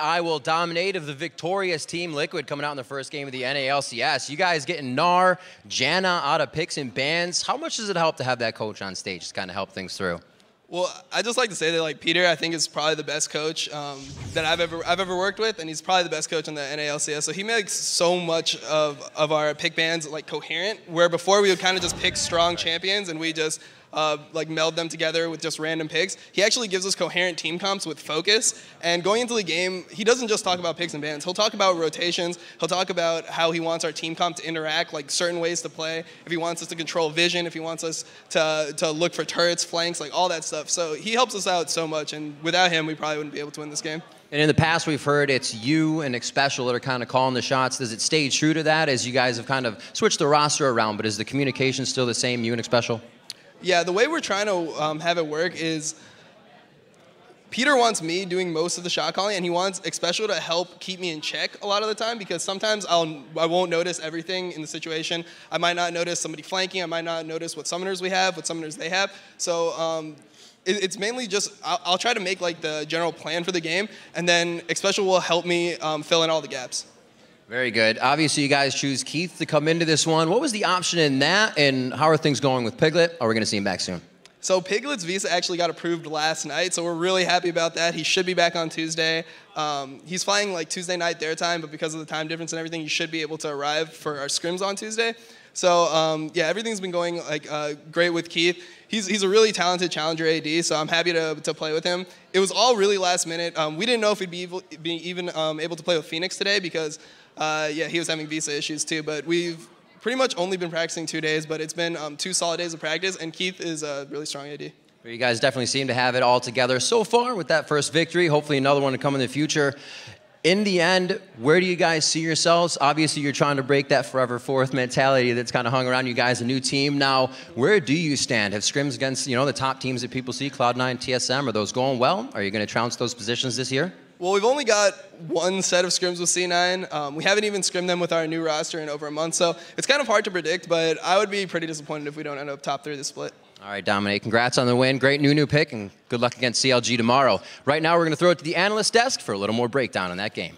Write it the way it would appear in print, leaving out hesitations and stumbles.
I will dominate of the victorious team Liquid coming out in the first game of the LoLLCS. You guys getting Gnar, Janna out of picks and bans. How much does it help to have that coach on stage to kind of help things through? Well, I just like to say that Peter, I think is probably the best coach that I've ever worked with, and he's probably the best coach in the LoLCS. So he makes so much of our pick bans coherent. Where before we would kind of just pick strong champions and we just meld them together with just random picks. He actually gives us coherent team comps with focus. And going into the game, he doesn't just talk about picks and bans. He'll talk about rotations. He'll talk about how he wants our team comp to interact, like certain ways to play. If he wants us to control vision, if he wants us to look for turrets, flanks, like all that stuff. So he helps us out so much. And without him, we probably wouldn't be able to win this game. And in the past, we've heard it's you and Xpecial that are kind of calling the shots. Does it stay true to that as you guys have kind of switched the roster around? But is the communication still the same, you and Xpecial? Yeah, the way we're trying to have it work is Peter wants me doing most of the shot calling, and he wants Xpecial to help keep me in check a lot of the time, because sometimes I won't notice everything in the situation. I might not notice somebody flanking. I might not notice what summoners we have, what summoners they have. So it's mainly just I'll try to make the general plan for the game, and then Xpecial will help me fill in all the gaps. Very good. Obviously, you guys choose Keith to come into this one. What was the option in that, and how are things going with Piglet? Are we going to see him back soon? So Piglet's visa actually got approved last night, so we're really happy about that. He should be back on Tuesday. He's flying Tuesday night their time, but because of the time difference and everything, he should be able to arrive for our scrims on Tuesday. So yeah, everything's been going great with Keith. He's a really talented challenger AD, so I'm happy to play with him. It was all really last minute. We didn't know if he'd be even able to play with Phoenix today because yeah, he was having visa issues too. But we've pretty much only been practicing 2 days, but it's been 2 solid days of practice, and Keith is a really strong AD. You guys definitely seem to have it all together so far with that first victory. Hopefully another one to come in the future. In the end, where do you guys see yourselves? Obviously, you're trying to break that forever fourth mentality that's kind of hung around you guys, a new team now. Where do you stand? Have scrims against the top teams that people see, Cloud9, TSM, are those going well? Are you going to trounce those positions this year? Well, we've only got 1 set of scrims with C9. We haven't even scrimmed them with our new roster in over a month, so it's kind of hard to predict, but I would be pretty disappointed if we don't end up top 3 this split. All right, Dominic, congrats on the win. Great new pick, and good luck against CLG tomorrow. Right now, we're going to throw it to the analyst desk for a little more breakdown on that game.